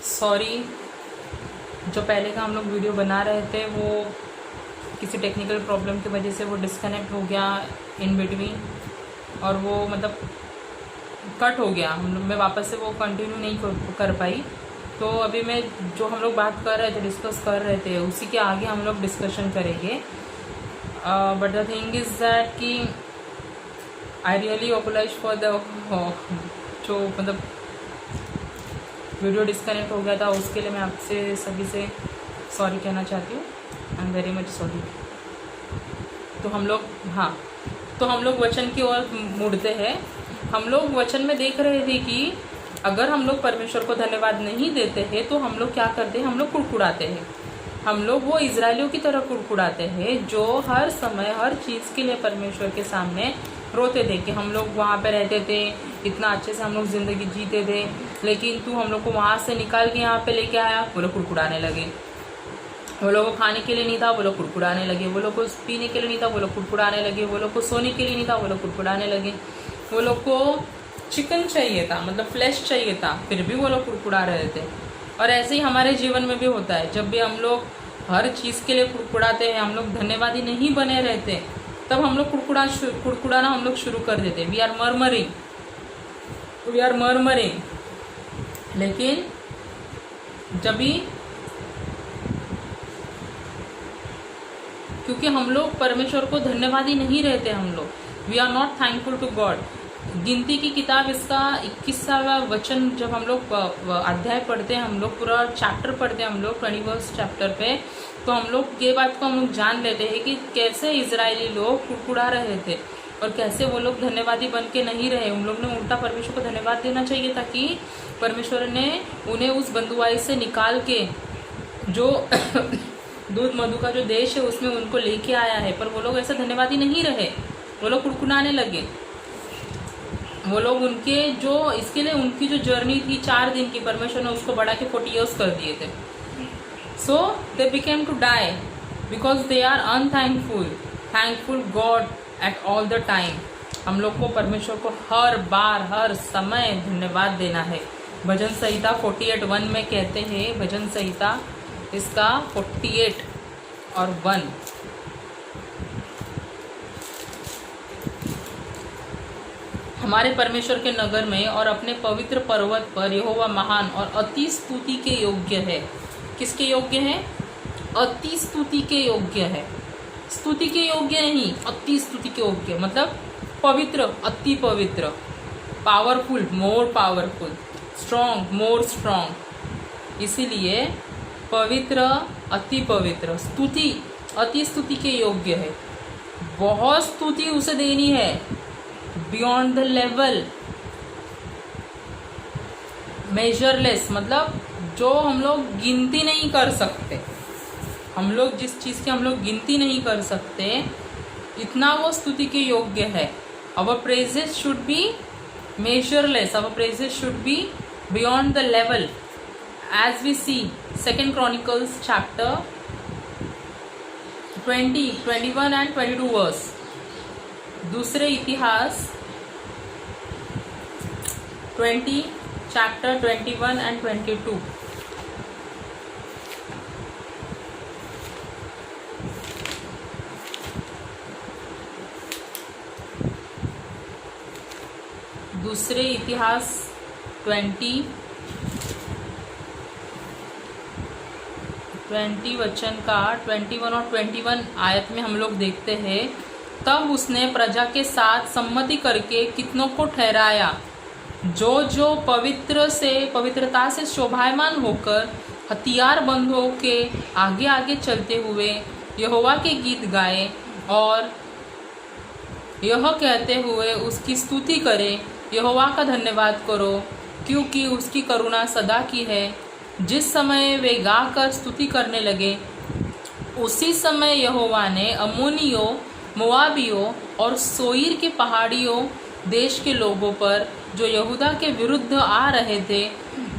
Sorry, जो पहले का हम लोग वीडियो बना रहे थे वो किसी टेक्निकल प्रॉब्लम की वजह से वो डिस्कनेक्ट हो गया इन बिटवीन, और वो मतलब कट हो गया। मैं वापस से वो कंटिन्यू नहीं कर पाई। तो अभी मैं जो हम लोग बात कर रहे थे, डिस्कस कर रहे थे, उसी के आगे हम लोग डिस्कशन करेंगे। But the thing is that कि I really apologize for the जो मतलब वीडियो डिस्कनेक्ट हो गया था, उसके लिए मैं आपसे सभी से सॉरी कहना चाहती हूँ। I am very much sorry. तो हम लोग वचन की ओर मुड़ते हैं। हम लोग वचन में देख रहे थे कि अगर हम लोग परमेश्वर को धन्यवाद नहीं देते हैं तो हम लोग क्या करते हैं, हम लोग कुड़कुड़ाते हैं। हम लोग वो इजरायलियों की तरह कुड़कुड़ाते हैं जो हर समय हर चीज़ के लिए परमेश्वर के सामने रोते थे कि हम लोग वहाँ पे रहते थे, इतना अच्छे से हम लोग ज़िंदगी जीते थे, लेकिन तू हम लोग को वहाँ से निकाल के यहाँ पे लेके आया। वो लोग कुड़कुड़ाने लगे। वो लोग को खाने के लिए नहीं था, वो लोग कुड़कुड़ाने लगे। वो लोग को पीने के लिए नहीं था, वो लोग कुड़कुड़ाने लगे। वो लोग को सोने के लिए नहीं था, वो लोग कुड़कुड़ाने लगे। वो लोग को चिकन चाहिए था, मतलब फ्लैश चाहिए था, फिर भी वो लोग कुड़कुड़ा रहे थे। और ऐसे ही हमारे जीवन में भी होता है। जब भी हम लोग हर चीज़ के लिए कुड़कुड़ाते हैं, हम लोग धन्यवादी नहीं बने रहते, तब हम लोग कुड़कुड़ाना हम लोग शुरू कर देते। We are murmuring. लेकिन जब भी, क्योंकि हम लोग परमेश्वर को धन्यवादी नहीं रहते, हम लोग we are not thankful to God. गिनती की किताब इसका 21वां वचन जब हम लोग अध्याय पढ़ते हैं, हम लोग पूरा चैप्टर पढ़ते हैं, हम लोग 21 चैप्टर पे, तो हम लोग ये बात को हम लोग जान लेते हैं कि कैसे इजरायली लोग कुड़कुड़ा रहे थे और कैसे वो लोग धन्यवादी बन के नहीं रहे। उन लोग ने उल्टा परमेश्वर को धन्यवाद देना चाहिए था कि परमेश्वर ने उन्हें उस बंधुआई से निकाल के जो दूध मधु का जो देश है उसमें उनको लेके आया है। पर वो लोग ऐसे धन्यवादी नहीं रहे, वो लोग कुड़कुड़ाने लगे। वो लोग उनके जो इसके लिए उनकी जो जर्नी थी 4 दिन की, परमेश्वर ने उसको बढ़ा के 40 ईयर्स कर दिए थे। So they became to die because they are thankful God at all the time. हम लोग को परमेश्वर को हर बार हर समय धन्यवाद देना है। भजन संहिता 48:1 में कहते हैं, भजन संहिता इसका 48 और 1, हमारे परमेश्वर के नगर में और अपने पवित्र पर्वत पर यहोवा महान और अति स्तुति के योग्य है। किसके योग्य है? अति स्तुति के योग्य है। स्तुति के योग्य नहीं, अति स्तुति के योग्य, मतलब पवित्र, अति पवित्र, powerful, more powerful, strong, more strong. इसीलिए पवित्र, अति पवित्र, स्तुति, अति स्तुति के योग्य है। बहुत स्तुति उसे देनी है, बियॉन्ड द लेवल, मेजरलेस, मतलब जो हम लोग गिनती नहीं कर सकते। हम लोग जिस चीज़ की हम लोग गिनती नहीं कर सकते, इतना वो स्तुति के योग्य है। Our praises should be measureless, our praises should be beyond the level, as we see 2 Chronicles chapter 20, 21 and 22 verse। दूसरे इतिहास 20 chapter 21 and 22। दूसरे इतिहास 20 वचन का 21 और 21 आयत में हम लोग देखते हैं, तब उसने प्रजा के साथ सम्मति करके कितनों को ठहराया, जो जो पवित्रता से शोभायमान होकर हथियार बंधों के आगे आगे चलते हुए यहोवा के गीत गाए और यह कहते हुए उसकी स्तुति करें, यहोवा का धन्यवाद करो क्योंकि उसकी करुणा सदा की है। जिस समय वे गाकर स्तुति करने लगे, उसी समय यहोवा ने अम्मोनियों, मोआबियों और सोईर के पहाड़ियों देश के लोगों पर जो यहूदा के विरुद्ध आ रहे थे,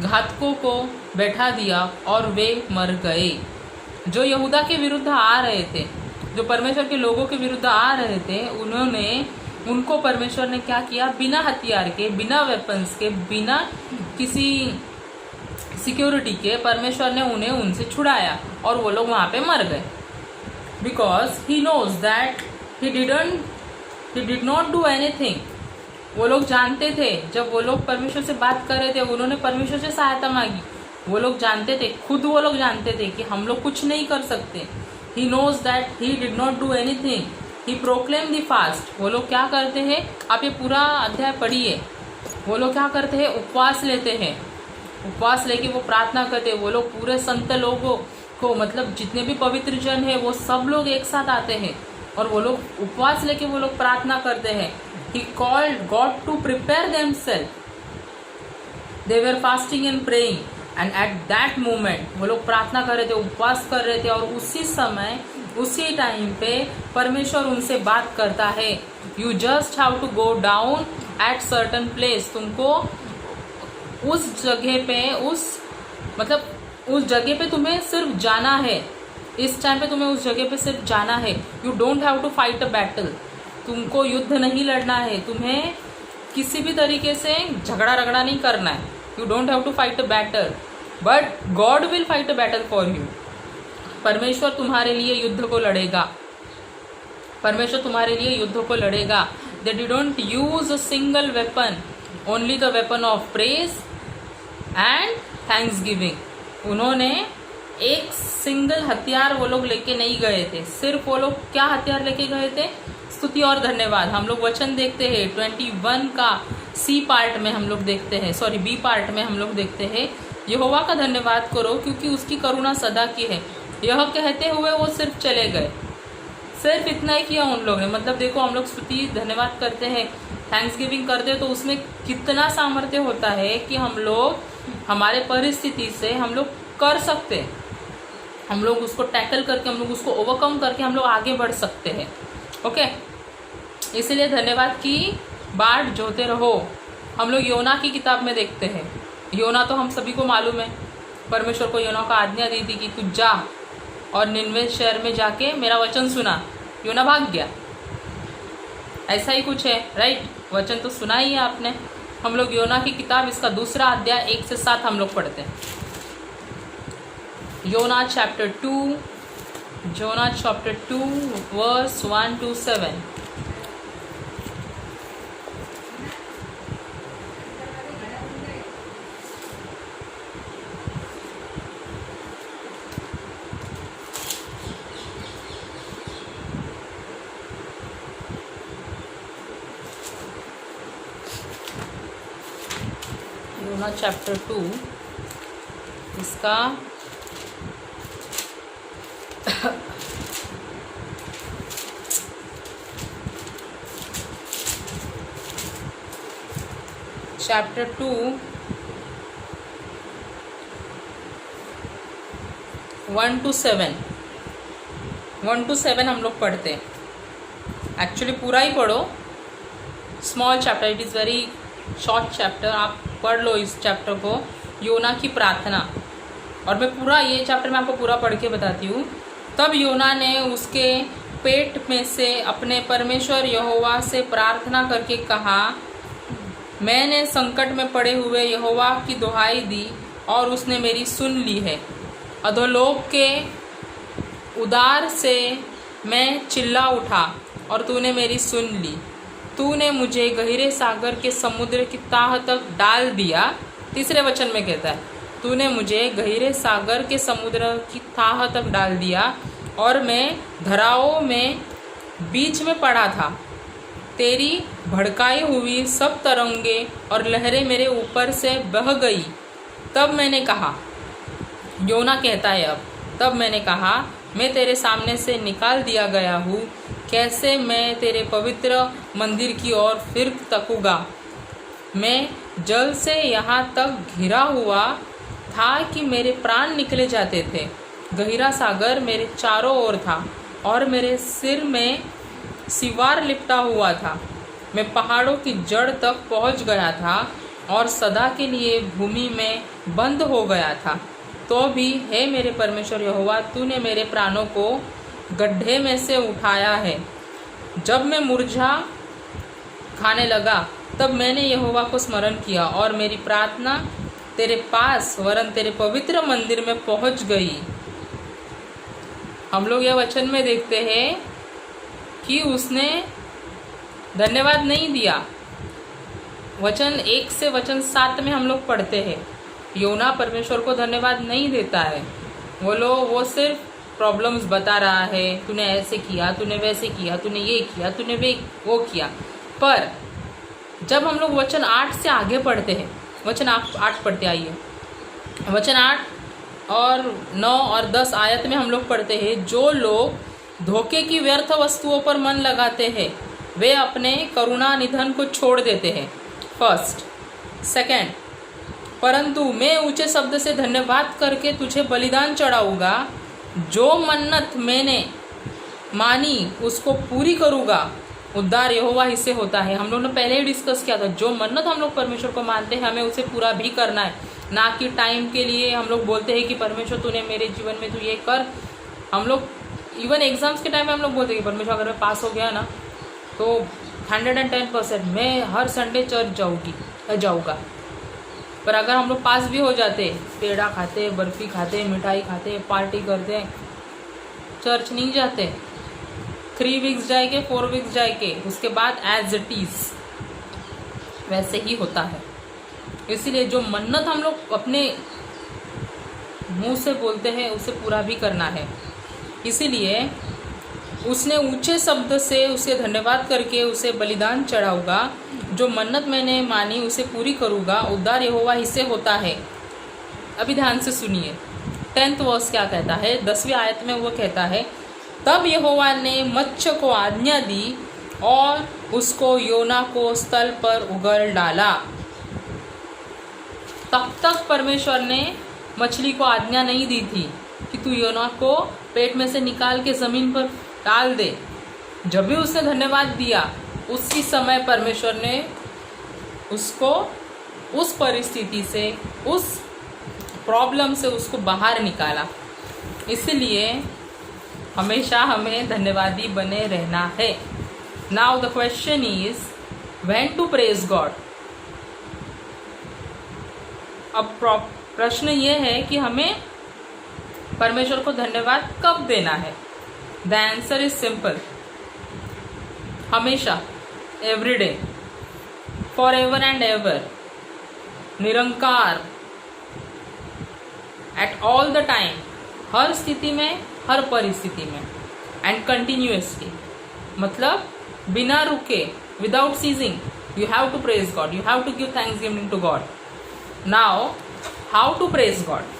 घातकों को बैठा दिया और वे मर गए। जो यहूदा के विरुद्ध आ रहे थे, जो परमेश्वर के लोगों के विरुद्ध आ रहे थे, उनको परमेश्वर ने क्या किया, बिना हथियार के, बिना वेपन्स के, बिना किसी सिक्योरिटी के, परमेश्वर ने उन्हें उनसे छुड़ाया और वो लोग वहाँ पे मर गए। Because he knows that he did not do anything. वो लोग जानते थे, जब वो लोग परमेश्वर से बात कर रहे थे, उन्होंने परमेश्वर से सहायता मांगी, वो लोग जानते थे, खुद वो लोग जानते थे कि हम लोग कुछ नहीं कर सकते। He knows that he did not do anything, he proclaim the fast. वो लोग क्या करते हैं, आप ये पूरा अध्याय पढ़िए, वो लोग क्या करते हैं, उपवास लेते हैं, उपवास लेके वो प्रार्थना करते हैं। वो लोग पूरे संत लोगों को, मतलब जितने भी पवित्र जन है, वो सब लोग एक साथ आते हैं और वो लोग उपवास लेके वो लोग प्रार्थना करते हैं। He called God to prepare themselves. They were fasting and praying, and at that moment वो लोग प्रार्थना कर रहे थे, उपवास कर रहे थे, और उसी समय, उसी टाइम पे परमेश्वर उनसे बात करता है। You just have to go down at certain place. तुमको उस जगह पे, उस जगह पे तुम्हें सिर्फ जाना है। इस टाइम पे तुम्हें उस जगह पे सिर्फ जाना है। You don't have to fight a battle. तुमको युद्ध नहीं लड़ना है, तुम्हें किसी भी तरीके से झगड़ा रगड़ा नहीं करना है। You don't have to fight a battle, but God will fight a battle for you. परमेश्वर तुम्हारे लिए युद्ध को लड़ेगा, परमेश्वर तुम्हारे लिए युद्ध को लड़ेगा। They didn't use a single weapon, only the weapon of praise and thanks giving. उन्होंने एक सिंगल हथियार वो लोग लेके नहीं गए थे। सिर्फ वो लोग क्या हथियार लेके गए थे, स्तुति और धन्यवाद। हम लोग वचन देखते हैं 21 का सी पार्ट में, हम लोग देखते हैं, सॉरी बी पार्ट में हम लोग देखते हैं, यहोवा का धन्यवाद करो क्योंकि उसकी करुणा सदा की है। यह कहते हुए वो सिर्फ चले गए, सिर्फ इतना ही किया उन लोगों ने। मतलब देखो, हम लोग स्तुति धन्यवाद करते हैं, थैंक्स गिविंग करते हैं, तो उसमें कितना सामर्थ्य होता है कि हम लोग हमारे परिस्थिति से हम लोग कर सकते हैं, हम लोग उसको टैकल करके, हम लोग उसको ओवरकम करके हम लोग आगे बढ़ सकते हैं। ओके, इसलिए धन्यवाद की बाट जोते रहो। हम लोग योना की किताब में देखते हैं, योना तो हम सभी को मालूम है, परमेश्वर को योना को आज्ञा दी थी कि तू जा और निनवे शहर में जाके मेरा वचन सुना। योना भाग गया, ऐसा ही कुछ है, राइट? वचन तो सुना ही है आपने। हम लोग योना की किताब, इसका दूसरा अध्याय 1 से 7 हम लोग पढ़ते हैं। योना chapter 2, Jonah chapter 2 verse 1 to 7. Jonah chapter 2 इसका चैप्टर 2 1 to 7 हम लोग पढ़ते हैं। एक्चुअली पूरा ही पढ़ो, small chapter, it is very short chapter. आप पढ़ लो इस चैप्टर को, योना की प्रार्थना। और मैं पूरा ये चैप्टर मैं आपको पूरा पढ़ के बताती हूँ। तब योना ने उसके पेट में से अपने परमेश्वर यहोवा से प्रार्थना करके कहा, मैंने संकट में पड़े हुए यहोवा की दुहाई दी और उसने मेरी सुन ली है। अधोलोक के उदार से मैं चिल्ला उठा और तूने मेरी सुन ली। तूने मुझे गहरे सागर के समुद्र की ताह तक डाल दिया। तीसरे वचन में कहता है, तूने मुझे गहरे सागर के समुद्र की ताह तक डाल दिया और मैं धराओं में बीच में पड़ा था। तेरी भड़काई हुई सब तरंगे और लहरें मेरे ऊपर से बह गई। तब मैंने कहा, योना कहता है अब, तब मैंने कहा, मैं तेरे सामने से निकाल दिया गया हूँ, कैसे मैं तेरे पवित्र मंदिर की ओर फिर तकूँगा। मैं जल से यहाँ तक घिरा हुआ था कि मेरे प्राण निकले जाते थे। गहरा सागर मेरे चारों ओर था और मेरे सिर में सिवार लिपटा हुआ था। मैं पहाड़ों की जड़ तक पहुँच गया था और सदा के लिए भूमि में बंद हो गया था। तो भी हे मेरे परमेश्वर यहोवा, तूने मेरे प्राणों को गड्ढे में से उठाया है। जब मैं मुरझा खाने लगा तब मैंने यहोवा को स्मरण किया और मेरी प्रार्थना तेरे पास वरन तेरे पवित्र मंदिर में पहुंच गई। हम लोग यह वचन में देखते हैं कि उसने धन्यवाद नहीं दिया। वचन 1 से वचन 7 में हम लोग पढ़ते हैं, योना परमेश्वर को धन्यवाद नहीं देता है। वो सिर्फ प्रॉब्लम्स बता रहा है, तूने ऐसे किया, तूने वैसे किया, तूने ये किया, तूने वो किया। पर जब हम लोग वचन 8 से आगे पढ़ते हैं, वचन 8 पढ़ते आइए, वचन 8 और 9 और 10 आयत में हम लोग पढ़ते हैं, जो लोग धोखे की व्यर्थ वस्तुओं पर मन लगाते हैं वे अपने करुणा निधन को छोड़ देते हैं। फर्स्ट, सेकंड, परंतु मैं ऊंचे शब्द से धन्यवाद करके तुझे बलिदान चढ़ाऊंगा, जो मन्नत मैंने मानी उसको पूरी करूंगा, उद्धार यहोवा ही से होता है। हम लोग ने पहले ही डिस्कस किया था, जो मन्नत हम लोग परमेश्वर को मानते हैं हमें उसे पूरा भी करना है, ना कि टाइम के लिए हम लोग बोलते हैं कि परमेश्वर तूने मेरे जीवन में तू ये कर। हम लोग इवन एग्जाम्स के टाइम में हम लोग बोलते हैं कि परमेश्वर अगर मैं पास हो गया ना तो 110% मैं हर संडे चर्च जाऊँगा। पर अगर हम लोग पास भी हो जाते, पेड़ा खाते, बर्फ़ी खाते, मिठाई खाते, पार्टी करते, चर्च नहीं जाते, 3 वीक्स जाएंगे, 4 वीक्स जाएंगे, उसके बाद एज इट इज़ वैसे ही होता है। इसीलिए जो मन्नत हम लोग अपने मुंह से बोलते हैं उसे पूरा भी करना है। इसीलिए उसने ऊंचे शब्द से उसे धन्यवाद करके उसे बलिदान चढ़ाऊंगा, जो मन्नत मैंने मानी उसे पूरी करूँगा, उद्धार यहोवा ही से होता है। अभी ध्यान से सुनिए, 10th वर्स क्या कहता है। 10वीं आयत में वो कहता है, तब यहोवा ने मत्स्य को आज्ञा दी और उसको योना को स्थल पर उगल डाला। तब तक परमेश्वर ने मछली को आज्ञा नहीं दी थी कि तू योना को पेट में से निकाल के ज़मीन पर डाल दे। जब भी उसने धन्यवाद दिया उसी समय परमेश्वर ने उसको उस परिस्थिति से, उस प्रॉब्लम से उसको बाहर निकाला। इसलिए हमेशा हमें धन्यवादी बने रहना है। Now the question is when to praise God. अब प्रश्न ये है कि हमें परमेश्वर को धन्यवाद कब देना है। द आंसर इज सिंपल, हमेशा, everyday, for ever and ever, Nirankar, at all the time, हर स्थिति में, हर परिस्थिति में, एंड कंटिन्यूअसली, मतलब बिना रुके, without ceasing, you have to praise God, you have to give thanks giving to God. Now how to praise God.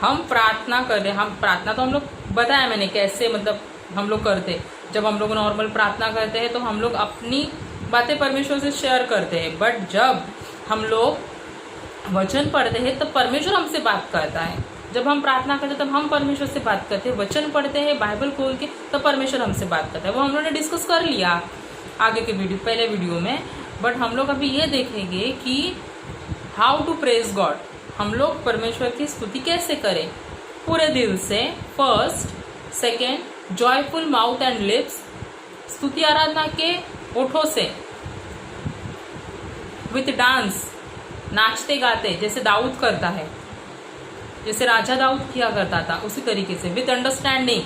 हम प्रार्थना कर रहे हैं, हम प्रार्थना तो हम लोग बताया मैंने कैसे, मतलब हम लोग करते, जब हम लोग नॉर्मल प्रार्थना करते हैं तो हम लोग अपनी बातें परमेश्वर से शेयर करते हैं। बट जब हम लोग वचन पढ़ते हैं तब परमेश्वर हमसे बात करता है। जब हम प्रार्थना करते हैं तब हम परमेश्वर से बात करते हैं, वचन पढ़ते हैं बाइबल खोल के तब परमेश्वर हमसे बात करता है। वो हम लोगों ने डिस्कस कर लिया आगे के पहले वीडियो में। बट हम लोग अभी ये देखेंगे कि हाउ टू प्रेज गॉड, हम लोग परमेश्वर की स्तुति कैसे करें पूरे दिल से। First, second, joyful mouth and lips, स्तुति आराधना के ओठों से, विथ डांस, नाचते गाते जैसे दाऊद करता है, जैसे राजा दाऊद किया करता था उसी तरीके से, विथ अंडरस्टैंडिंग,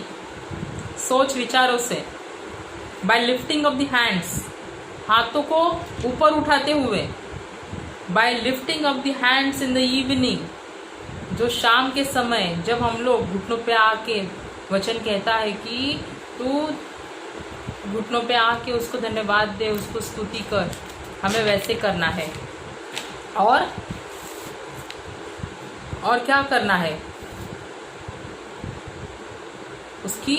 सोच विचारों से, bye lifting of the hands, हाथों को ऊपर उठाते हुए, bye lifting of the hands in the evening, जो शाम के समय जब हम लोग घुटनों पे आके, वचन कहता है कि तू घुटनों पे आके उसको धन्यवाद दे, उसको स्तुति कर, हमें वैसे करना है। और क्या करना है, उसकी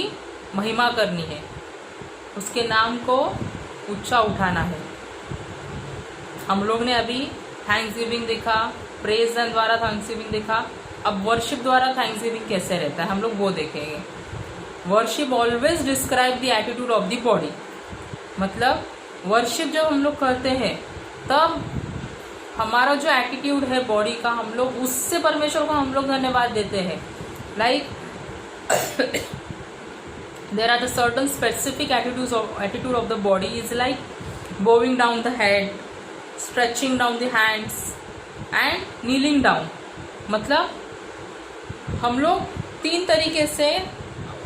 महिमा करनी है, उसके नाम को ऊंचा उठाना है। हम लोग ने अभी थैंक्स गिविंग देखा, प्रेज द्वारा थैंक्स गिविंग देखा, अब वर्शिप द्वारा थैंक्स गिविंग कैसे रहता है हम लोग वो देखेंगे। Worship always describe the attitude of the body, मतलब वर्शिप जब हम लोग करते हैं तब हमारा जो एटीट्यूड है बॉडी का, हम लोग उससे परमेश्वर को हम लोग धन्यवाद देते हैं। Like there are the certain specific attitude of the body is like bowing down the head, stretching down the hands, and kneeling down. मतलब हम लोग 3 तरीके से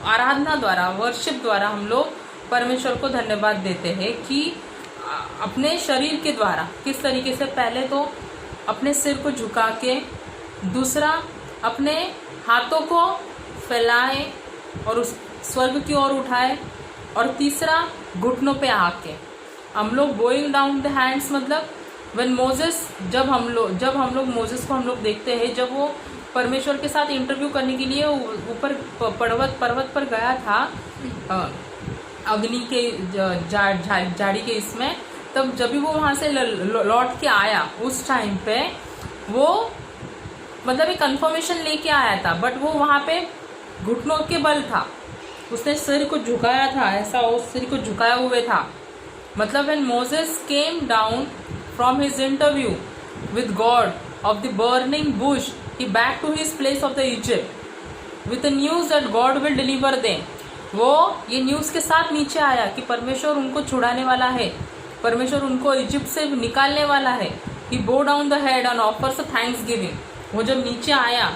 आराधना द्वारा, वर्शिप द्वारा हम लोग परमेश्वर को धन्यवाद देते हैं कि अपने शरीर के द्वारा किस तरीके से, पहले तो अपने सिर को झुका के, दूसरा अपने हाथों को फैलाए और उस स्वर्ग की ओर उठाए, और तीसरा घुटनों पे आके हम लोग बोइंग डाउन द हैंड्स। मतलब व्हेन मोजेस, जब हम लोग मोजेस को हम लोग देखते हैं, जब वो परमेश्वर के साथ इंटरव्यू करने के लिए ऊपर पर्वत पर गया था अग्नि के झाड़ी के इसमें, तब जब भी वो वहाँ से लौट के आया उस टाइम पे वो मतलब एक कंफर्मेशन लेके आया था, बट वो वहाँ पे घुटनों के बल था, उसने सिर को झुकाया था, ऐसा उस सिर को झुकाया हुए था। मतलब when Moses came down from his interview with God of the burning Bush, he back to his place of the Egypt with the news that God will deliver them। वो ये न्यूज़ के साथ नीचे आया कि परमेश्वर उनको छुड़ाने वाला है, परमेश्वर उनको इजिप्ट से निकालने वाला है। he bow down the head and offers a thanksgiving। वो जब नीचे आया,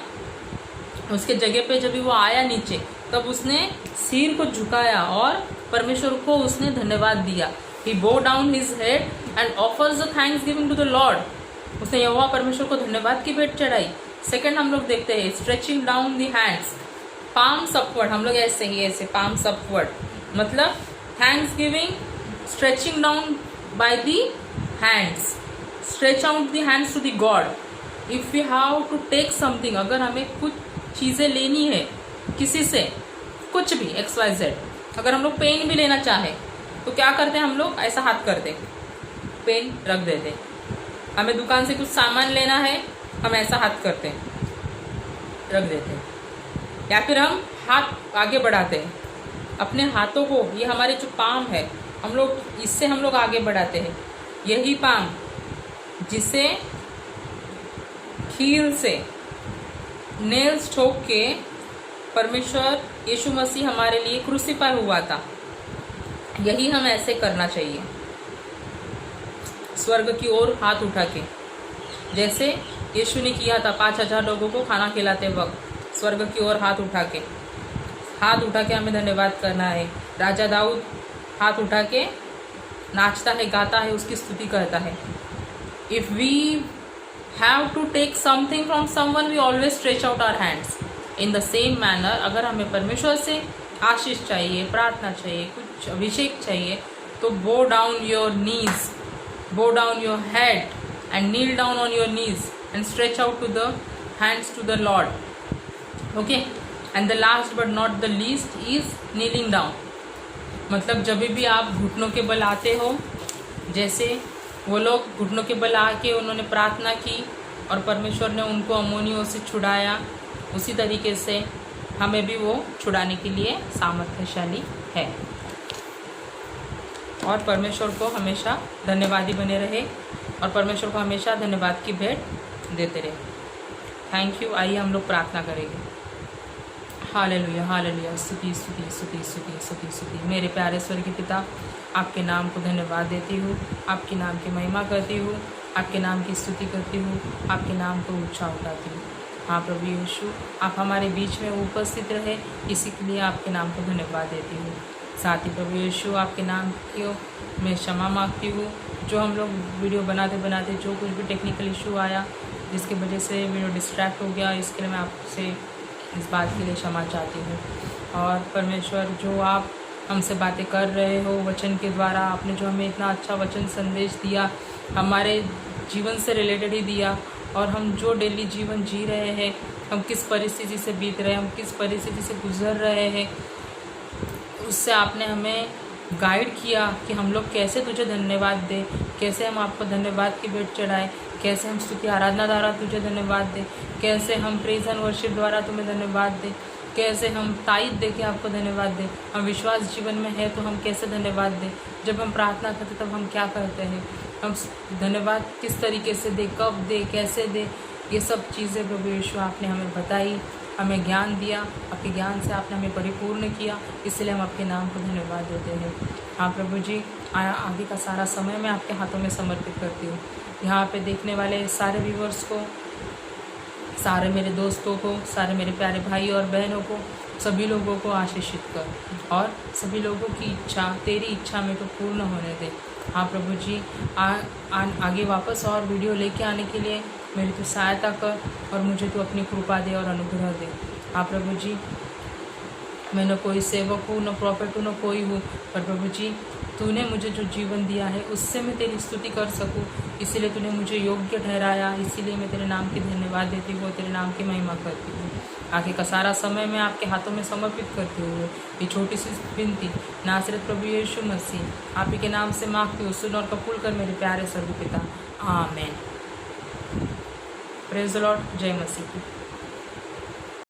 उसके जगह पे जब वो आया नीचे, तब उसने सिर को झुकाया और परमेश्वर को उसने धन्यवाद दिया। he bow down his head and offers a thanksgiving to the Lord। उसने यहोवा परमेश्वर को धन्यवाद की भेंट चढ़ाई। सेकंड हम लोग देखते हैं stretching down the hands, palms upward. हम लोग ऐसे ही ऐसे पाम्स अपवर्ड, मतलब thanks giving, stretching down by the hands, stretch out the hands to the God. If you have to take something, अगर हमें कुछ चीज़ें लेनी है किसी से, कुछ भी XYZ, अगर हम लोग पेन भी लेना चाहे तो क्या करते हैं हम लोग, ऐसा हाथ करते, पेन रख देते। हमें दुकान से कुछ सामान लेना है, हम ऐसा हाथ करते हैं, रख देते हैं, या फिर हम हाथ आगे बढ़ाते हैं अपने हाथों को। ये हमारे जो पाम है, हम लोग इससे हम लोग आगे बढ़ाते हैं। यही पाम जिसे कील से नेल्स ठोक के परमेश्वर यीशु मसीह हमारे लिए क्रूसिफाई हुआ था, यही हम ऐसे करना चाहिए, स्वर्ग की ओर हाथ उठा के, जैसे यीशु ने किया था 5000 लोगों को खाना खिलाते वक्त, स्वर्ग की ओर हाथ उठा के हमें धन्यवाद करना है। राजा दाऊद हाथ उठा के नाचता है, गाता है, उसकी स्तुति करता है। If we have to take something from someone, we always stretch out our hands in the same manner. अगर हमें परमेश्वर से आशीष चाहिए, प्रार्थना चाहिए, कुछ अभिषेक चाहिए, तो बो down your knees, bow down your head and kneel down on your knees and stretch out to the hands to the Lord, okay। and the last but not the least is kneeling down। मतलब जब भी आप घुटनों के बल आते हो, जैसे वो लोग घुटनों के बल आके उन्होंने प्रार्थना की और परमेश्वर ने उनको अमोनियों से छुड़ाया, उसी तरीके से हमें भी वो छुड़ाने के लिए सामर्थ्यशाली है। और परमेश्वर को हमेशा धन्यवादी बने रहे और परमेश्वर को हमेशा धन्यवाद की भेंट देते रहे। Thank you. आइए हम लोग प्रार्थना करेंगे। हालेलुया हालेलुया, स्तुति स्तुति स्तुति स्तुति स्तुति स्तुति। मेरे प्यारे स्वर्गीय पिता, आपके नाम को धन्यवाद देती हूँ, आपके नाम की महिमा करती हूँ, आपके नाम की स्तुति करती हूँ, आपके नाम को ऊंचा उठाती हूँ। हाँ प्रभु यीशु, आप हमारे बीच में उपस्थित रहे, इसी के लिए आपके नाम को धन्यवाद देती हूँ। साथ ही प्रभु यीशु, आपके नाम की मैं क्षमा मांगती हूँ। जो हम लोग वीडियो बनाते बनाते जो कुछ भी टेक्निकल इशू आया, जिसकी वजह से वीडियो डिस्ट्रैक्ट हो गया, इसके लिए मैं आपसे इस बात के लिए क्षमा चाहती हूँ। और परमेश्वर, जो आप हमसे बातें कर रहे हो वचन के द्वारा, आपने जो हमें इतना अच्छा वचन संदेश दिया, हमारे जीवन से रिलेटेड ही दिया, और हम जो डेली जीवन जी रहे हैं, हम किस परिस्थिति से बीत रहे हैं, हम किस परिस्थिति से गुजर रहे हैं, उससे आपने हमें गाइड किया कि हम लोग कैसे तुझे धन्यवाद दें, कैसे हम आपको धन्यवाद की भेंट चढ़ाएं, कैसे हम स्तुति आराधना द्वारा तुझे धन्यवाद दें, कैसे हम प्रेज एंड वर्शिप द्वारा तुम्हें धन्यवाद दें, कैसे हम तायद दे के आपको धन्यवाद दें। हम विश्वास जीवन में है तो हम कैसे धन्यवाद दें। जब हम प्रार्थना करते तब हम क्या करते हैं, हम धन्यवाद किस तरीके से दें, कब दें, कैसे दें, ये सब चीज़ें प्रभु यीशु आपने हमें बताई, हमें ज्ञान दिया, आपके ज्ञान से आपने हमें परिपूर्ण किया, इसलिए हम आपके नाम को धन्यवाद देते हैं। हाँ प्रभु जी, आगे का सारा समय मैं आपके हाथों में समर्पित करती हूँ। यहाँ पे देखने वाले सारे व्यूवर्स को, सारे मेरे दोस्तों को, सारे मेरे प्यारे भाई और बहनों को, सभी लोगों को आशीषित कर और सभी लोगों की इच्छा, तेरी इच्छा में तो पूर्ण होने दे। हाँ प्रभु जी, आगे वापस और वीडियो लेके आने के लिए मेरी तो सहायता कर और मुझे तो अपनी कृपा दे और अनुग्रह दे। हाँ प्रभु जी, मैं न कोई सेवक हूँ, न प्रॉफिट हूँ, न कोई हूँ, पर प्रभु जी तूने मुझे जो जीवन दिया है उससे मैं तेरी स्तुति कर सकूँ, इसीलिए तूने मुझे योग्य ठहराया, इसीलिए मैं तेरे नाम की धन्यवाद देती हूँ, तेरे नाम की महिमा करती हूँ। आगे का सारा समय मैं आपके हाथों में समर्पित करती हूँ। ये छोटी सी विनती नासरत प्रभु यीशु मसीह आप ही के नाम से मांगती हूँ, सुन और कबूल कर मेरे प्यारे स्वर्गीय पिता, आमीन। Praise the Lord. जय मसीह की।